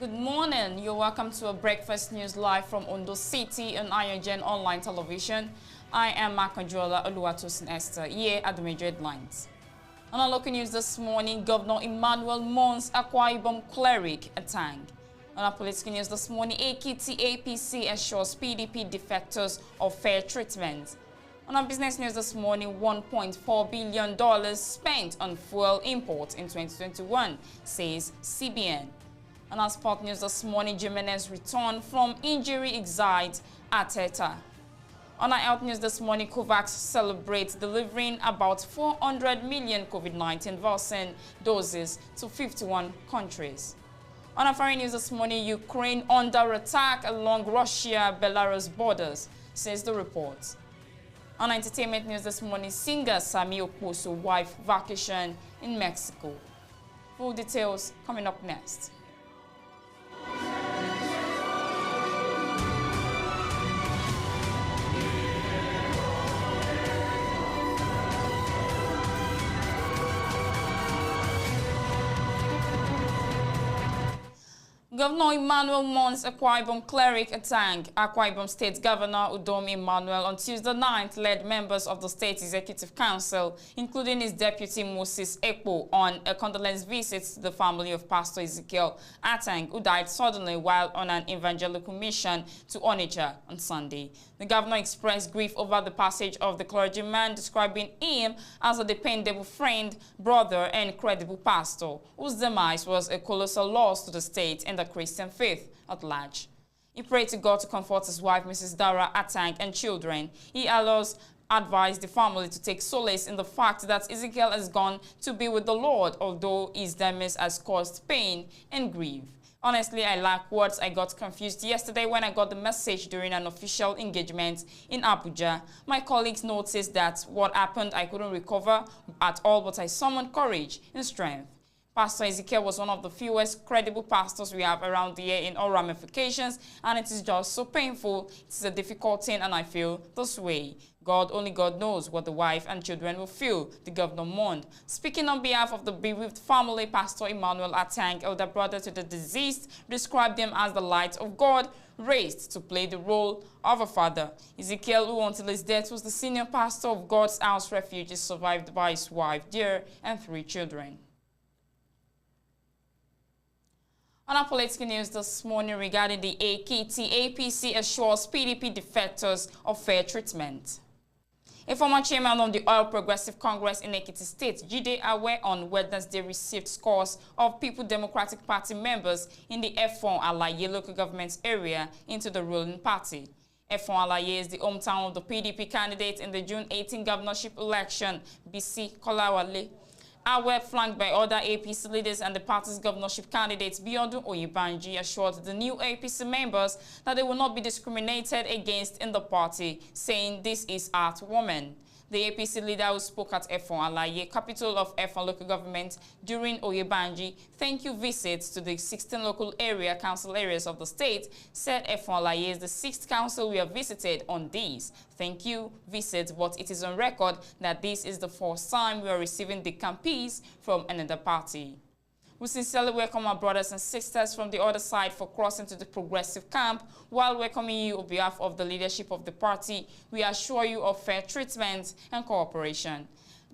Good morning. You're welcome to a breakfast news live from Ondo City on AYOGEN online television. I am Makanjola Oluwatosin Esther. Here are the major headlines. On our local news this morning, Governor Emmanuel mourns Akwa Ibom cleric attack. On our political news this morning, Ekiti APC assures PDP defectors of fair treatment. On our business news this morning, $1.4 billion spent on fuel imports in 2021, says CBN. On our sport news this morning, Jimenez returned from injury excites Arteta. On our health news this morning, COVAX celebrates delivering about 400 million COVID-19 vaccine doses to 51 countries. On our foreign news this morning, Ukraine under attack along Russia-Belarus borders, says the report. On entertainment news this morning, singer Sami Okposo's wife vacation in Mexico. Full details coming up next. Governor Emmanuel mourns Akwa Ibom cleric attack. Akwa Ibom State Governor Udom Emmanuel on Tuesday night led members of the State Executive Council, including his deputy Moses Ekpo, on a condolence visit to the family of Pastor Ezekiel Atang, who died suddenly while on an evangelical mission to Onitsha on Sunday. The governor expressed grief over the passage of the clergyman, describing him as a dependable friend, brother, and credible pastor, whose demise was a colossal loss to the state and the Christian faith at large. He prayed to God to comfort his wife, Mrs. Dara Atang, and children. He advised the family to take solace in the fact that Ezekiel has gone to be with the Lord, although his demise has caused pain and grief. Honestly, I lack words. I got confused yesterday when I got the message during an official engagement in Abuja. My colleagues noticed that what happened I couldn't recover at all, but I summoned courage and strength. Pastor Ezekiel was one of the fewest credible pastors we have around here in all ramifications, and it is just so painful. It's a difficult thing, and I feel this way. Only God knows what the wife and children will feel, the governor mourned. Speaking on behalf of the bereaved family, Pastor Emmanuel Atang, elder brother to the deceased, described him as the light of God, raised to play the role of a father. Ezekiel, who until his death was the senior pastor of God's House Refuge, is survived by his wife, dear, and 3 children. On our political news this morning regarding the Ekiti APC assures PDP defectors of fair treatment. A former chairman of the All Progressive Congress in Ekiti State, Jide Awe, on Wednesday received scores of People Democratic Party members in the Efon Alaye local government area into the ruling party. Efon Alaye is the hometown of the PDP candidate in the June 18 governorship election, BC Kolawale. Awe, flanked by other APC leaders and the party's governorship candidates, Biodun Oyebanji, assured the new APC members that they will not be discriminated against in the party, saying this is heartwarming. The APC leader who spoke at Efon Alaye, capital of Efon local government, during Oyebanji thank you visits to the 16 local area council areas of the state, said Efon Alaye is the 6th council we have visited on these thank you visits, but it is on record that this is the 4th time we are receiving the campees from another party. We sincerely welcome our brothers and sisters from the other side for crossing to the progressive camp. While welcoming you on behalf of the leadership of the party, we assure you of fair treatment and cooperation.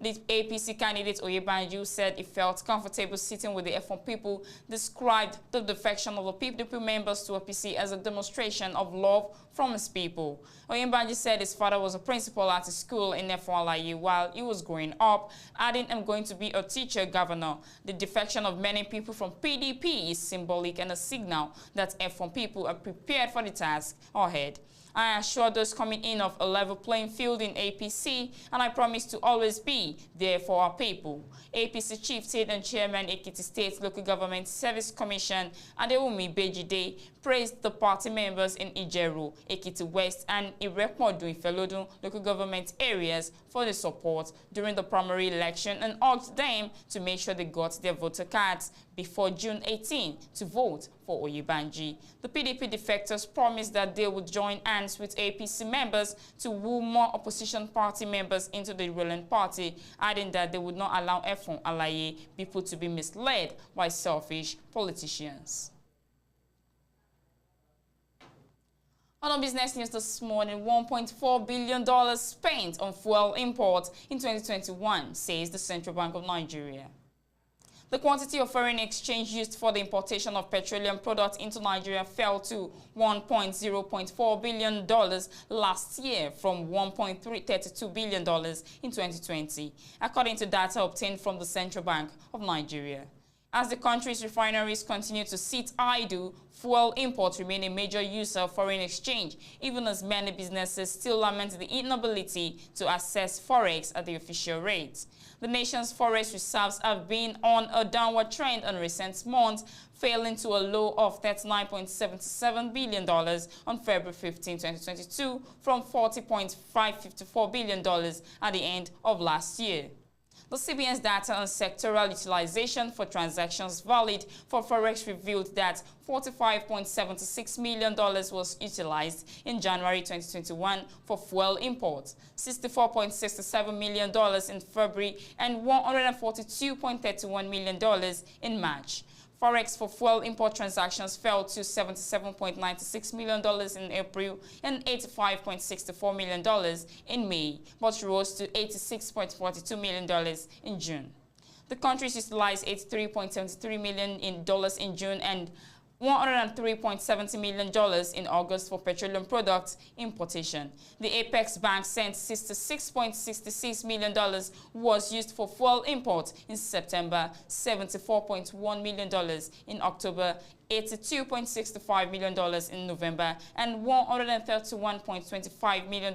The APC candidate Oyebanji said he felt comfortable sitting with the Efon people, described the defection of the PDP members to APC as a demonstration of love from his people. Oyebanji said his father was a principal at his school in Efon Alaye while he was growing up, adding, I'm going to be a teacher, governor. The defection of many people from PDP is symbolic and a signal that Efon people are prepared for the task ahead. I assure those coming in of a level playing field in APC, and I promise to always be there for our people. APC Chief State and Chairman Ekiti State Local Government Service Commission Adewumi Bejide praised the party members in Ijeru, Ekiti West, and Irekmodu Ifelodun local government areas for the support during the primary election and urged them to make sure they got their voter cards before June 18 to vote for Oyebanji. The PDP defectors promised that they would join hands with APC members to woo more opposition party members into the ruling party, adding that they would not allow Efon Alaye people to be misled by selfish politicians. On our business news this morning, $1.4 billion spent on fuel imports in 2021, says the Central Bank of Nigeria. The quantity of foreign exchange used for the importation of petroleum products into Nigeria fell to $1.4 billion last year from $1.32 billion in 2020, according to data obtained from the Central Bank of Nigeria. As the country's refineries continue to sit idle, fuel imports remain a major user of foreign exchange, even as many businesses still lament the inability to access forex at the official rate. The nation's forex reserves have been on a downward trend in recent months, falling to a low of $39.77 billion on February 15, 2022, from $40.554 billion at the end of last year. The CBN's data on sectoral utilization for transactions valid for forex revealed that $45.76 million was utilized in January 2021 for fuel imports, $64.67 million in February, and $142.31 million in March. Forex for fuel import transactions fell to $77.96 million in April and $85.64 million in May, but rose to $86.42 million in June. The countries utilized $83.73 million in June and $103.70 million in August for petroleum products importation. The Apex Bank sent $66.66 million was used for fuel imports in September, $74.1 million in October, $82.65 million in November, and $131.25 million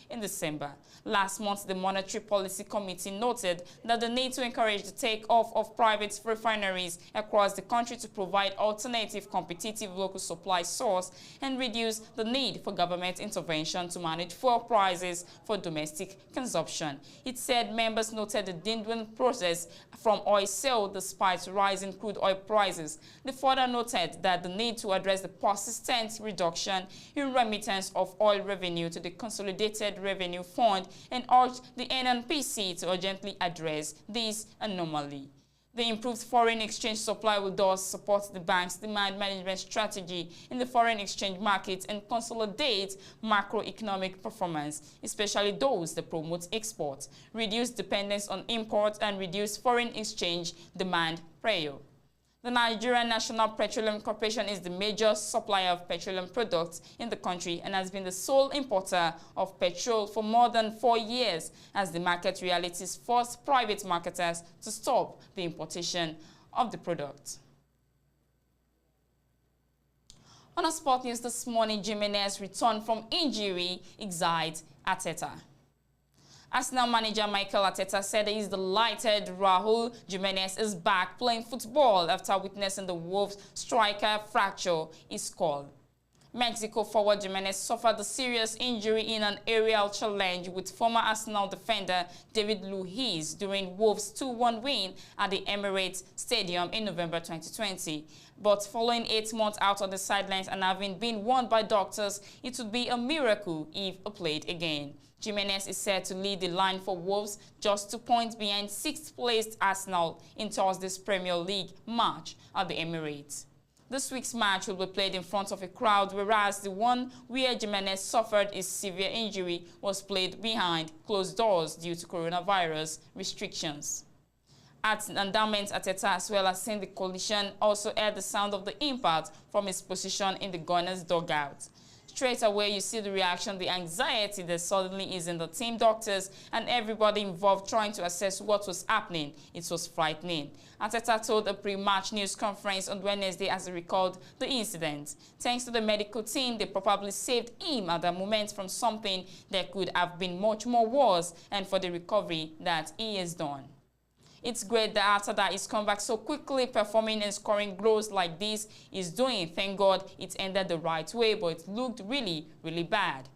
in December. Last month, the Monetary Policy Committee noted that the need to encourage the take-off of private refineries across the country to provide alternative competitive local supply source and reduce the need for government intervention to manage fuel prices for domestic consumption. It said members noted the dwindling process from oil sale despite rising crude oil prices. They further noted that the need to address the persistent reduction in remittance of oil revenue to the Consolidated Revenue Fund and urged the NNPC to urgently address this anomaly. The improved foreign exchange supply will thus support the bank's demand management strategy in the foreign exchange market and consolidate macroeconomic performance, especially those that promote export, reduce dependence on imports, and reduce foreign exchange demand pressure. The Nigerian National Petroleum Corporation is the major supplier of petroleum products in the country and has been the sole importer of petrol for more than 4 years as the market realities forced private marketers to stop the importation of the product. On our sport news this morning, Jimenez returned from injury, excites Arteta. Arsenal manager Mikel Arteta said he is delighted Raul Jimenez is back playing football after witnessing the Wolves striker fracture his skull. Mexico forward Jimenez suffered a serious injury in an aerial challenge with former Arsenal defender David Luiz during Wolves' 2-1 win at the Emirates Stadium in November 2020. But following 8 months out on the sidelines and having been warned by doctors, it would be a miracle if he played again. Jimenez is set to lead the line for Wolves, just 2 points behind 6th-placed Arsenal in Thursday's Premier League match at the Emirates. This week's match will be played in front of a crowd, whereas the one where Jimenez suffered a severe injury was played behind closed doors due to coronavirus restrictions. At Endowment Arteta, as well as seeing the collision, also heard the sound of the impact from his position in the Gunners' dugout. Straight away, you see the reaction, the anxiety that suddenly is in the team doctors and everybody involved trying to assess what was happening. It was frightening. Arteta told a pre-match news conference on Wednesday as he recalled the incident. Thanks to the medical team, they probably saved him at the moment from something that could have been much more worse and for the recovery that he has done. It's great that after that he's come back so quickly, performing and scoring goals like this he's doing. Thank God it ended the right way, but it looked really, really bad.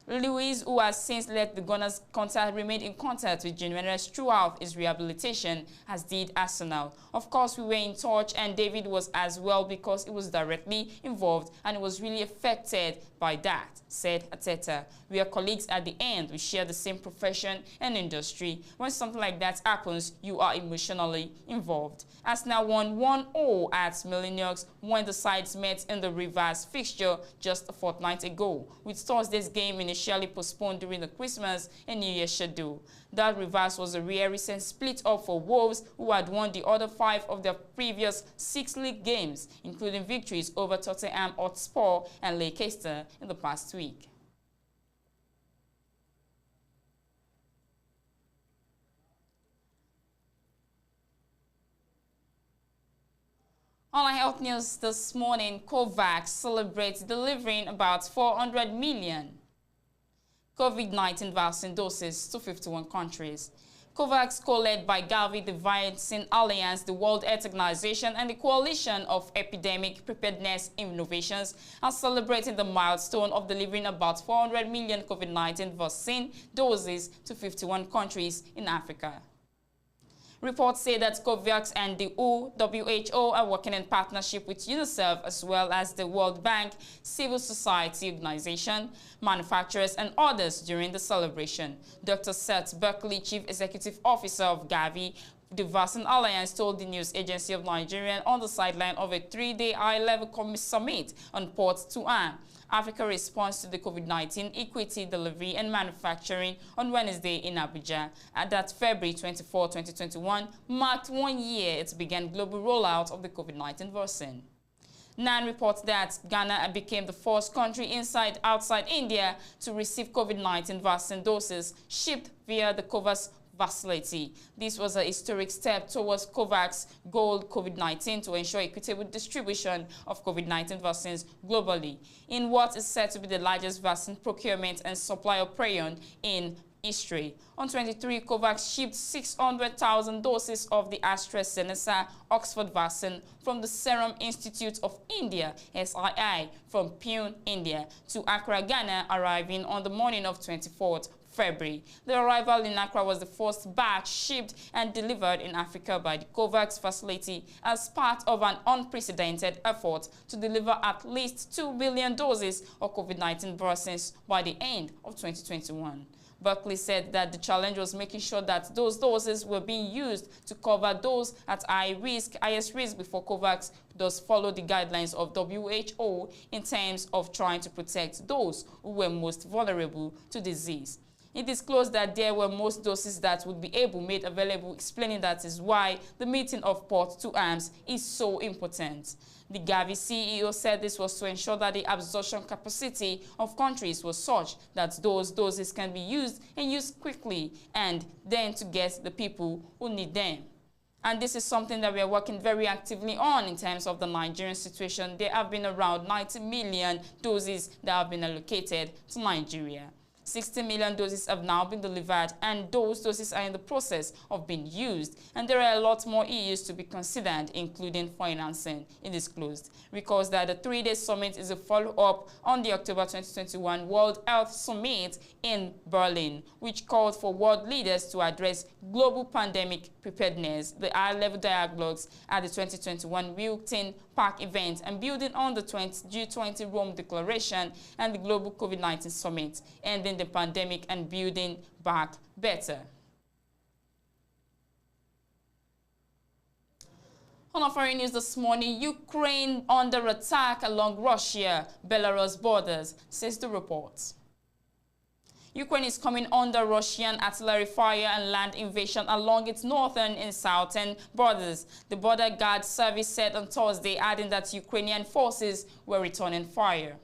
Luis, who has since left the Gunners' contact, remained in contact with Jimenez throughout his rehabilitation, as did Arsenal. Of course, we were in touch, and David was as well because he was directly involved and was really affected by that, said Arteta. We are colleagues at the end. We share the same profession and industry. When something like that happens, you are emotionally involved. Arsenal won 1-0 at Milleniaux when the sides met in the reverse fixture just a fortnight ago, with Thursday's game initially postponed during the Christmas and New Year schedule. That reverse was a rare recent split up for Wolves, who had won the other 5 of their previous 6 league games, including victories over Tottenham Hotspur and Leicester in the past week. On our health news this morning, COVAX celebrates delivering about 400 million COVID-19 vaccine doses to 51 countries. COVAX, co-led by Gavi, the Vaccine Alliance, the World Health Organization, and the Coalition of Epidemic Preparedness Innovations, are celebrating the milestone of delivering about 400 million COVID-19 vaccine doses to 51 countries in Africa. Reports say that COVAX and the WHO are working in partnership with UNICEF as well as the World Bank, civil society organization, manufacturers, and others during the celebration. Dr. Seth Berkeley, Chief Executive Officer of Gavi, the Vaccine Alliance, told the news agency of Nigeria on the sideline of a 3-day high-level summit on Port to Arm, Africa response to the COVID-19 equity, delivery, and manufacturing on Wednesday in Abuja. At that February 24, 2021 marked 1 year it began global rollout of the COVID-19 vaccine. NAN reports that Ghana became the first country outside India to receive COVID-19 vaccine doses shipped via the COVAX facility. This was a historic step towards COVAX goal COVID-19 to ensure equitable distribution of COVID-19 vaccines globally, in what is said to be the largest vaccine procurement and supply operation in history. On 23, COVAX shipped 600,000 doses of the AstraZeneca Oxford vaccine from the Serum Institute of India, SII, from Pune, India, to Accra, Ghana, arriving on the morning of 24th February. The arrival in Accra was the first batch shipped and delivered in Africa by the COVAX facility as part of an unprecedented effort to deliver at least 2 billion doses of COVID-19 vaccines by the end of 2021. Berkeley said that the challenge was making sure that those doses were being used to cover those at highest risk before COVAX does follow the guidelines of WHO in terms of trying to protect those who were most vulnerable to disease. It disclosed that there were most doses that would be made available, explaining that is why the meeting of Port to Arms is so important. The Gavi CEO said this was to ensure that the absorption capacity of countries was such that those doses can be used and used quickly, and then to get the people who need them. And this is something that we are working very actively on in terms of the Nigerian situation. There have been around 90 million doses that have been allocated to Nigeria. 60 million doses have now been delivered, and those doses are in the process of being used. And there are a lot more issues to be considered, including financing. It is closed. Recall that the 3-day summit is a follow-up on the October 2021 World Health Summit in Berlin, which called for world leaders to address global pandemic preparedness. The high-level dialogues at the 2021 Wilton Park event, and building on the G20 Rome Declaration and the Global COVID-19 Summit, ending the pandemic and building back better. On our foreign news this morning, Ukraine under attack along Russia-Belarus borders, says the report. Ukraine is coming under Russian artillery fire and land invasion along its northern and southern borders. The Border Guard Service said on Thursday, adding that Ukrainian forces were returning fire.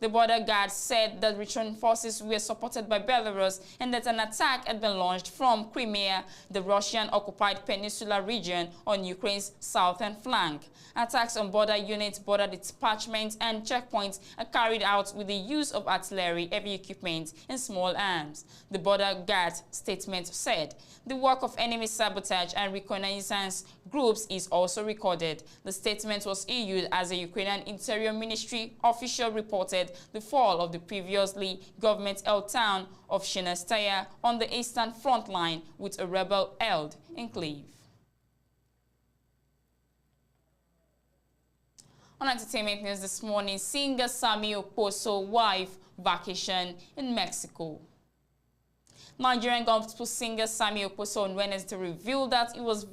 The Border Guard said that returning forces were supported by Belarus and that an attack had been launched from Crimea, the Russian-occupied peninsula region, on Ukraine's southern flank. Attacks on border units, border detachments, and checkpoints are carried out with the use of artillery, heavy equipment, and small arms. The Border Guard statement said the work of enemy sabotage and reconnaissance groups is also recorded. The statement was issued as a Ukrainian Interior Ministry official reported celebrated the fall of the previously government-held town of Shinastaya on the eastern front line with a rebel-held enclave. On entertainment news this morning, singer Sammy Okposo wife vacation in Mexico. Nigerian gospel singer Sammy Okposo on Wednesday revealed that he was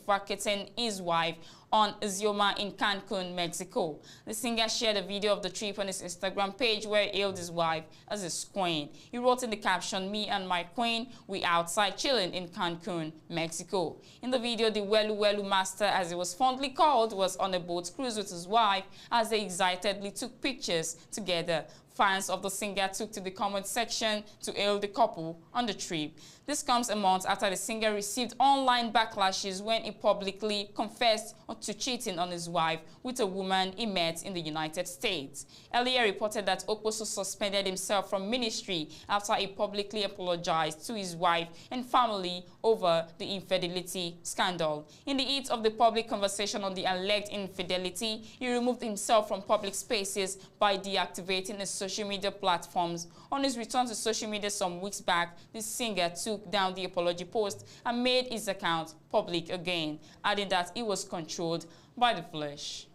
vacating his wife on Izioma in Cancun, Mexico. The singer shared a video of the trip on his Instagram page where he hailed his wife as his queen. He wrote in the caption, "Me and my queen, we outside chilling in Cancun, Mexico." In the video, the Welu Welu master, as he was fondly called, was on a boat cruise with his wife as they excitedly took pictures together. Fans of the singer took to the comment section to hail the couple on the trip. This comes a month after the singer received online backlashes when he publicly confessed to cheating on his wife with a woman he met in the United States. Earlier reported that Okposo suspended himself from ministry after he publicly apologized to his wife and family over the infidelity scandal. In the heat of the public conversation on the alleged infidelity, he removed himself from public spaces by deactivating his social media platforms. On his return to social media some weeks back, the singer took down the apology post and made his account public again, adding that he was controlled by the flesh.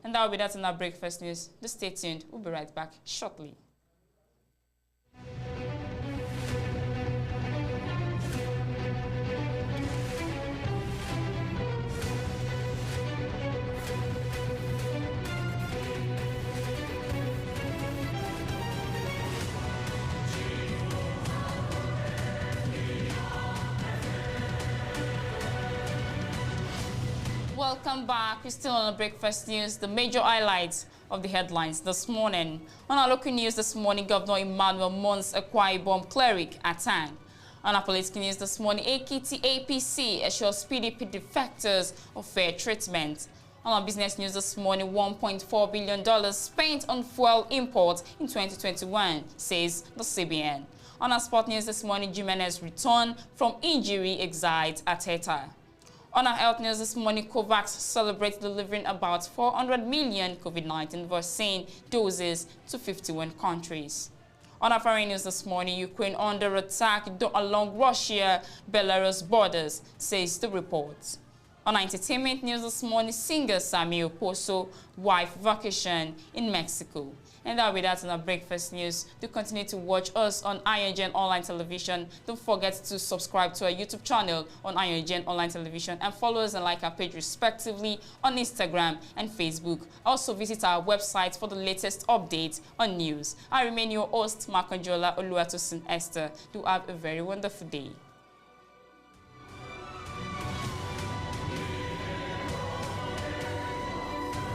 And that will be that in our breakfast news. Just stay tuned. We'll be right back shortly. Welcome back. We're still on the breakfast news. The major highlights of the headlines this morning. On our local news this morning, Governor Emmanuel Mons Akwa Ibom cleric attack. On our political news this morning, AKT APC assures PDP defectors of fair treatment. On our business news this morning, $1.4 billion spent on fuel imports in 2021, says the CBN. On our sport news this morning, Jimenez returned from injury exiled Ateta. On our health news this morning, COVAX celebrates delivering about 400 million COVID-19 vaccine doses to 51 countries. On our foreign news this morning, Ukraine under attack along Russia-Belarus borders, says the report. On our entertainment news this morning, singer Sammy Okposo wife vacation in Mexico. And that will be that in our breakfast news. Do continue to watch us on AYOGEN Online Television. Don't forget to subscribe to our YouTube channel on AYOGEN Online Television and follow us and like our page respectively on Instagram and Facebook. Also visit our website for the latest updates on news. I remain your host, Makanjola Oluwatosin Esther. Do have a very wonderful day.